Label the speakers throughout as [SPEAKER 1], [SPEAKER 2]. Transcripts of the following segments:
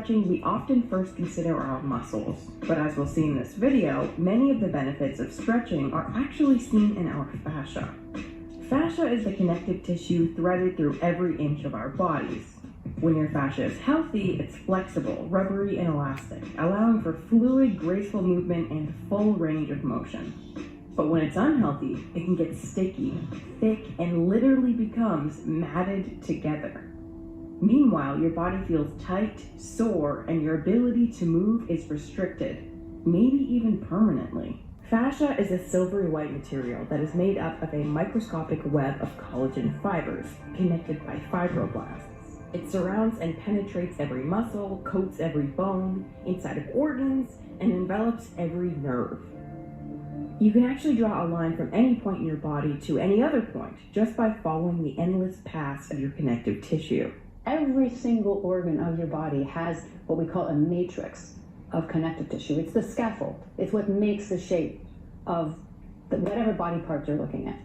[SPEAKER 1] stretching, we often first consider our muscles. But as we'll see in this video, many of the benefits of stretching are actually seen in our fascia. Fascia is the connective tissue threaded through every inch of our bodies. When your fascia is healthy, it's flexible, rubbery, and elastic, allowing for fluid, graceful movement and full range of motion. But when it's unhealthy, it can get sticky, thick, and literally becomes matted together. Meanwhile, your body feels tight, sore, and your ability to move is restricted, maybe even permanently. Fascia is a silvery white material that is made up of a microscopic web of collagen fibers connected by fibroblasts. It surrounds and penetrates every muscle, coats every bone, inside of organs, and envelops every nerve. You can actually draw a line from any point in your body to any other point just by following the endless paths of your connective tissue.
[SPEAKER 2] Every single organ of your body has what we call a matrix of connective tissue. It's the scaffold. It's what makes the shape of whatever body part you're looking at.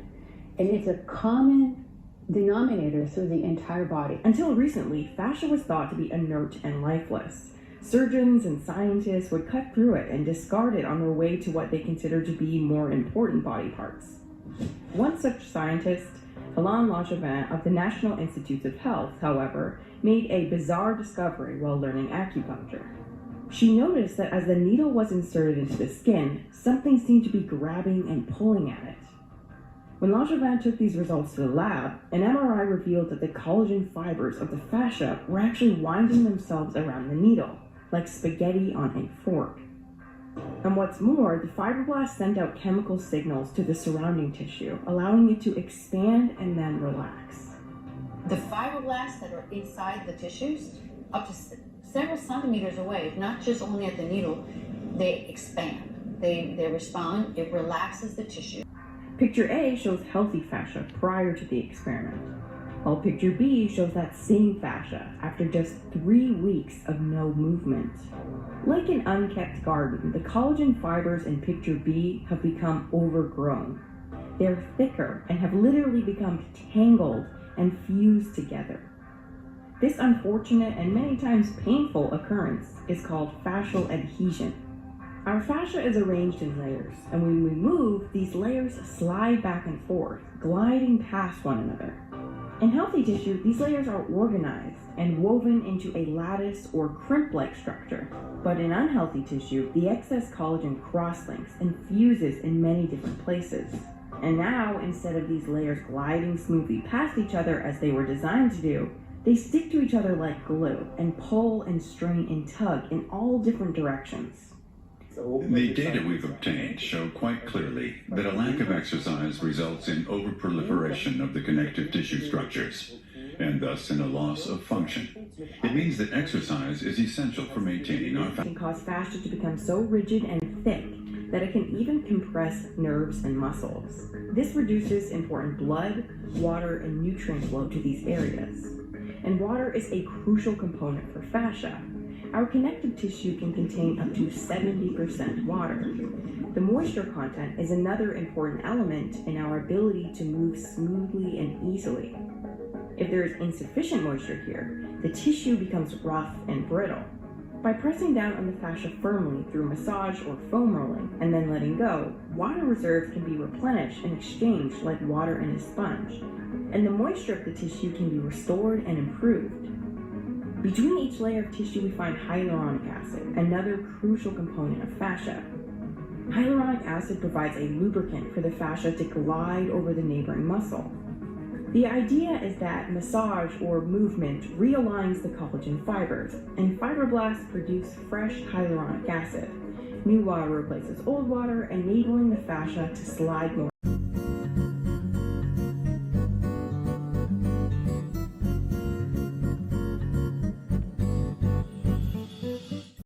[SPEAKER 2] And it's a common denominator through the entire body.
[SPEAKER 1] Until recently, fascia was thought to be inert and lifeless. Surgeons and scientists would cut through it and discard it on their way to what they considered to be more important body parts. One such scientist, Alain Langevin of the National Institutes of Health, however, made a bizarre discovery while learning acupuncture. She noticed that as the needle was inserted into the skin, something seemed to be grabbing and pulling at it. When Langevin took these results to the lab, an MRI revealed that the collagen fibers of the fascia were actually winding themselves around the needle, like spaghetti on a fork. And what's more, the fibroblasts sent out chemical signals to the surrounding tissue, allowing it to expand and then relax.
[SPEAKER 3] The fibroblasts that are inside the tissues, up to several centimeters away, not just only at the needle, they expand. They respond, it relaxes the tissue.
[SPEAKER 1] Picture A shows healthy fascia prior to the experiment, while picture B shows that same fascia after just 3 weeks of no movement. Like an unkept garden, the collagen fibers in picture B have become overgrown. They're thicker and have literally become tangled and fused together. This unfortunate and many times painful occurrence is called fascial adhesion. Our fascia is arranged in layers, and when we move, these layers slide back and forth, gliding past one another. In healthy tissue, these layers are organized and woven into a lattice or crimp-like structure. But in unhealthy tissue, the excess collagen cross-links and fuses in many different places. And now, instead of these layers gliding smoothly past each other as they were designed to do, they stick to each other like glue and pull and strain and tug in all different directions.
[SPEAKER 4] The data we've obtained show quite clearly that a lack of exercise results in overproliferation of the connective tissue structures, and thus in a loss of function. It means that exercise is essential for maintaining our
[SPEAKER 1] It can cause fascia to become so rigid and thick that it can even compress nerves and muscles. This reduces important blood, water, and nutrient flow to these areas. And water is a crucial component for fascia. Our connective tissue can contain up to 70% water. The moisture content is another important element in our ability to move smoothly and easily. If there is insufficient moisture here, the tissue becomes rough and brittle. By pressing down on the fascia firmly through massage or foam rolling and then letting go, water reserves can be replenished and exchanged like water in a sponge, and the moisture of the tissue can be restored and improved. Between each layer of tissue, we find hyaluronic acid, another crucial component of fascia. Hyaluronic acid provides a lubricant for the fascia to glide over the neighboring muscle. The idea is that massage or movement realigns the collagen fibers, and fibroblasts produce fresh hyaluronic acid. New water replaces old water, enabling the fascia to slide more